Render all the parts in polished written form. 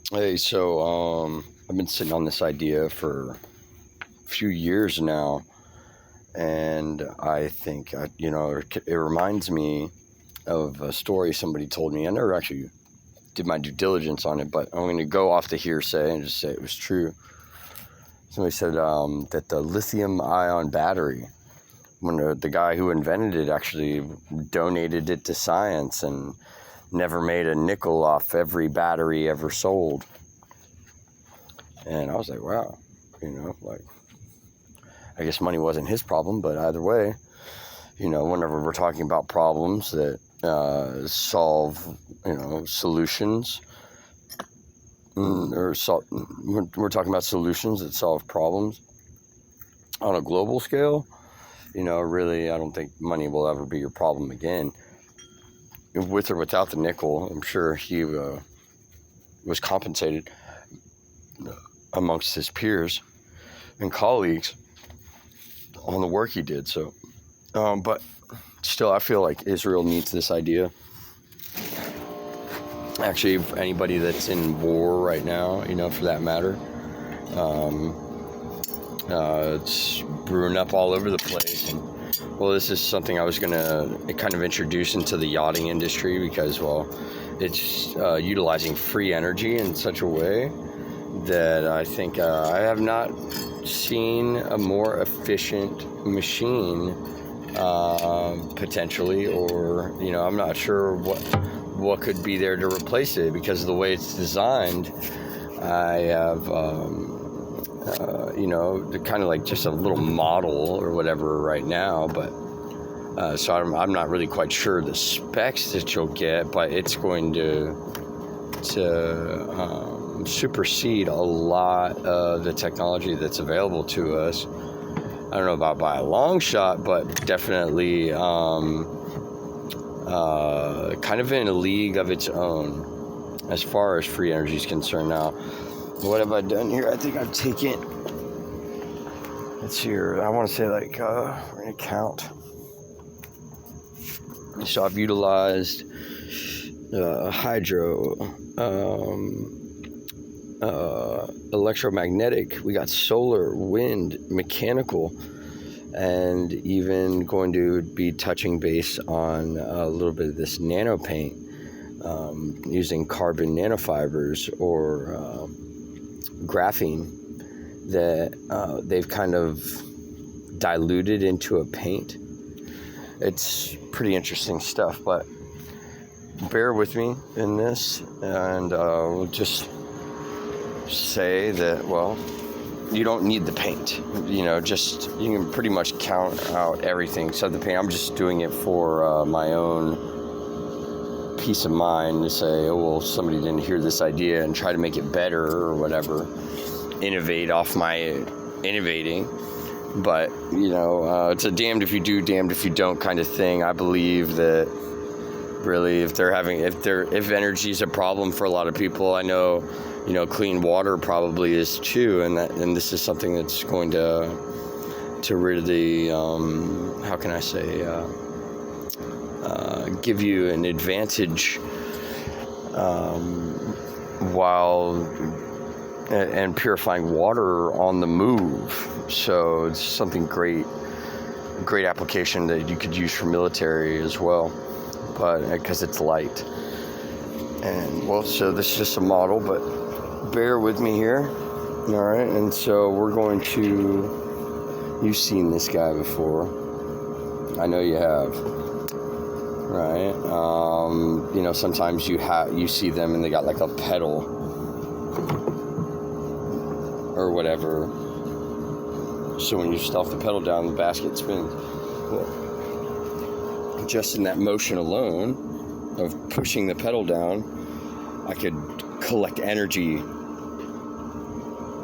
Hey, I've been sitting on this idea for a few years now, and I think it reminds me of a story somebody told me. I never actually did my due diligence on it, but I'm going to go off the hearsay and just say it was true. Somebody said that the lithium-ion battery, when the guy who invented it actually donated it to science and never made a nickel off every battery ever sold. And I was like, wow, I guess money wasn't his problem, but either way, whenever we're talking about problems that solve, solutions, we're talking about solutions that solve problems on a global scale, really, I don't think money will ever be your problem again. With or without the nickel, I'm sure he was compensated amongst his peers and colleagues on the work he did. So, but still, I feel like Israel needs this idea. Actually, anybody that's in war right now, for that matter, it's brewing up all over the place. And, well, this is something I was going to kind of introduce into the yachting industry because, well, it's utilizing free energy in such a way that I think I have not seen a more efficient machine potentially, or I'm not sure what could be there to replace it because of the way it's designed. I have kind of like just a little model or whatever right now, but so I'm not really quite sure the specs that you'll get, but it's going to supersede a lot of the technology that's available to us. I don't know about by a long shot, but definitely kind of in a league of its own as far as free energy is concerned. Now, what have I done here? I think I've taken, let's see here, I want to say we're going to count. So I've utilized hydro, electromagnetic, we got solar, wind, mechanical, and even going to be touching base on a little bit of this nano paint, using carbon nanofibers or graphene that they've kind of diluted into a paint. It's pretty interesting stuff, but bear with me in this, and we'll just say that, well, you don't need the paint. You can pretty much count out everything except the paint. I'm just doing it for my own peace of mind to say, oh, well, somebody didn't hear this idea and try to make it better or whatever. Innovate off my innovating. But, it's a damned if you do, damned if you don't kind of thing. I believe that really if energy is a problem for a lot of people, I know, clean water probably is too, and this is something that's going to really, how can I say, give you an advantage while and purifying water on the move. So it's something great application that you could use for military as well, but because it's light. And well, so this is just a model, but bear with me here. All right, and so we're going to, you've seen this guy before, I know you have, right? Sometimes you see them and they got like a pedal or whatever, so when you stuff the pedal down, the basket spins. Well, just in that motion alone of pushing the pedal down, I could collect energy,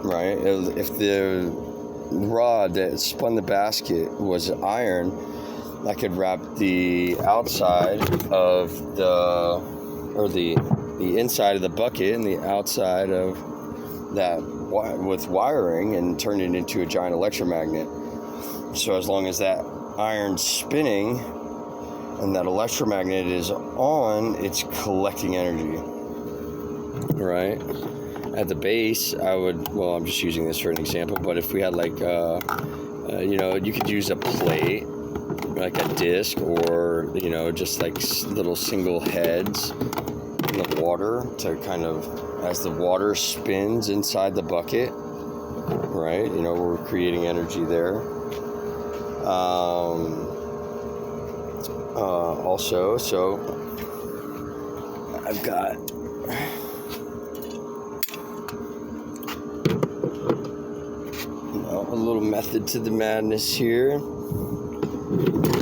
right? If the rod that spun the basket was iron, I could wrap the outside of the inside of the bucket and the outside of that with wiring and turn it into a giant electromagnet. So as long as that iron's spinning and that electromagnet is on, it's collecting energy, right? at the base, I'm just using this for an example, but if we had like, you could use a plate, like a disc, or, just like little single heads in the water to kind of, as the water spins inside the bucket, right? We're creating energy there. Also, so I've got a little method to the madness here.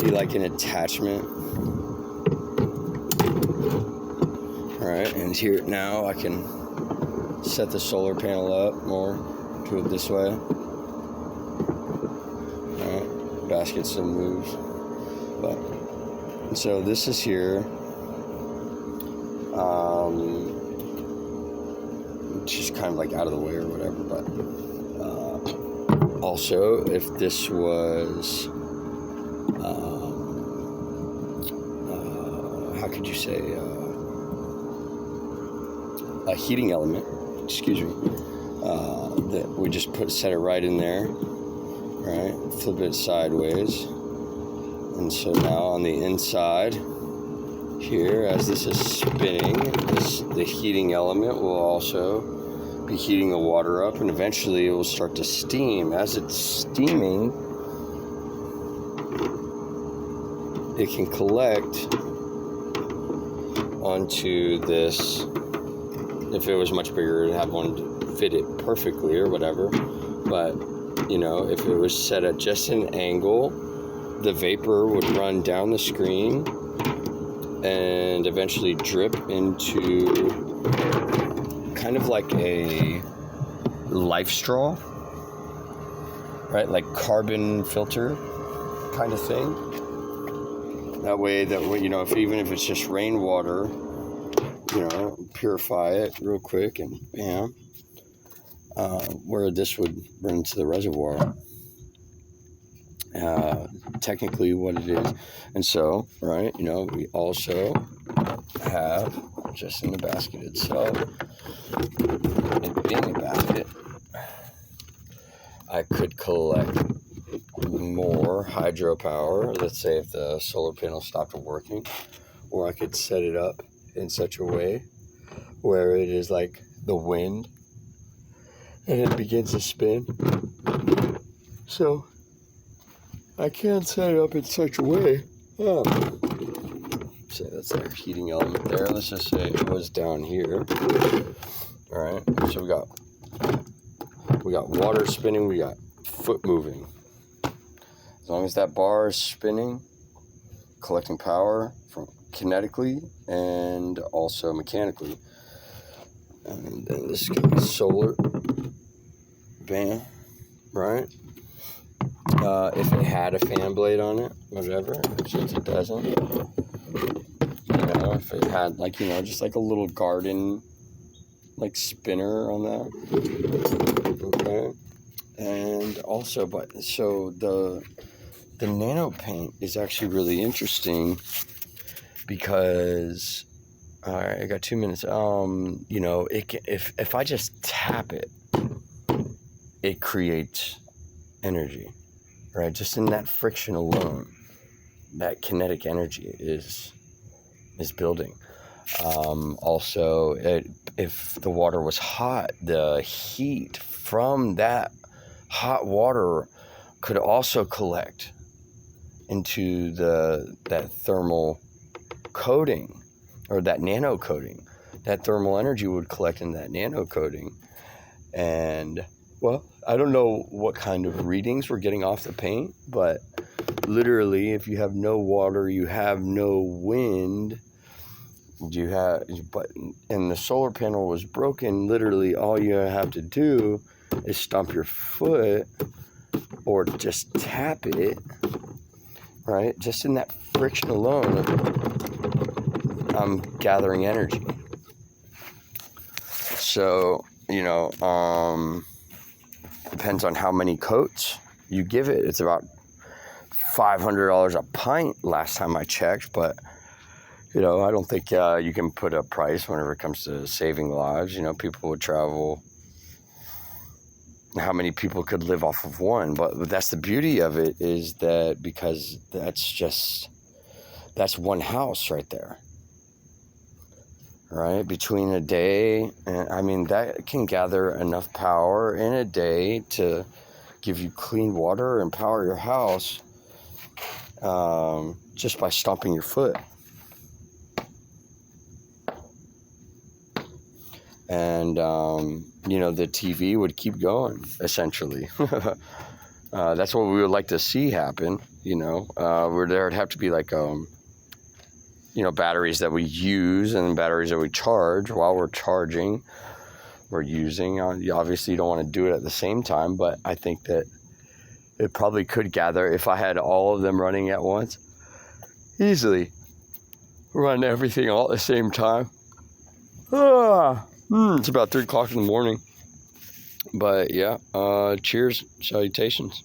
Be like an attachment. Alright, and here now I can set the solar panel up more, do it this way. Alright, basket still moves. But so this is here. Just kind of like out of the way or whatever, but also if this was how could you say a heating element, that we just set it right in there, right, flip it sideways, and so now on the inside here, as this is spinning, the heating element will also be heating the water up, and eventually it will start to steam. As it's steaming, it can collect onto this. If it was much bigger, it'd have one to fit it perfectly or whatever. But, if it was set at just an angle, the vapor would run down the screen and eventually drip into kind of like a life straw, right? Like carbon filter kind of thing. That way, even if it's just rainwater, purify it real quick and bam, where this would run into the reservoir. Technically what it is. And so, right, we also have, just in the basket itself, it being a basket, I could collect more hydropower, let's say if the solar panel stopped working, or I could set it up in such a way where it is like the wind and it begins to spin. So I can set it up in such a way. Say that's our heating element there. Let's just say it was down here. All right. So we got water spinning. We got foot moving. As long as that bar is spinning, collecting power from kinetically and also mechanically. And then this is solar. Bam. Right. If it had a fan blade on it, whatever, since it doesn't, if it had just like a little garden, like spinner on that, okay, and also, so the nano paint is actually really interesting because, all right, I got 2 minutes. It can, if I just tap it, it creates energy. Right, just in that friction alone, that kinetic energy is building. Also, if the water was hot, the heat from that hot water could also collect into that thermal coating, or that nano coating. That thermal energy would collect in that nano coating, and I don't know what kind of readings we're getting off the paint, but literally, if you have no water, you have no wind, and the solar panel was broken, literally all you have to do is stomp your foot or just tap it, right? Just in that friction alone, I'm gathering energy. So, depends on how many coats you give it. It's about $500 a pint last time I checked, but You know, I don't think you can put a price whenever it comes to saving lives. You know, people would travel. How many people could live off of one? But that's the beauty of it, is that because that's one house right there, right? Between a day, and I mean, that can gather enough power in a day to give you clean water and power your house, just by stomping your foot. And, you know, the TV would keep going, essentially. That's what we would like to see happen, you know. Where there would have to be like, you know, batteries that we use and batteries that we charge while we're charging, we're using. You obviously don't want to do it at the same time, but I think that it probably could gather, if I had all of them running at once, easily run everything all at the same time. It's about 3 o'clock in the morning. But yeah, cheers, salutations.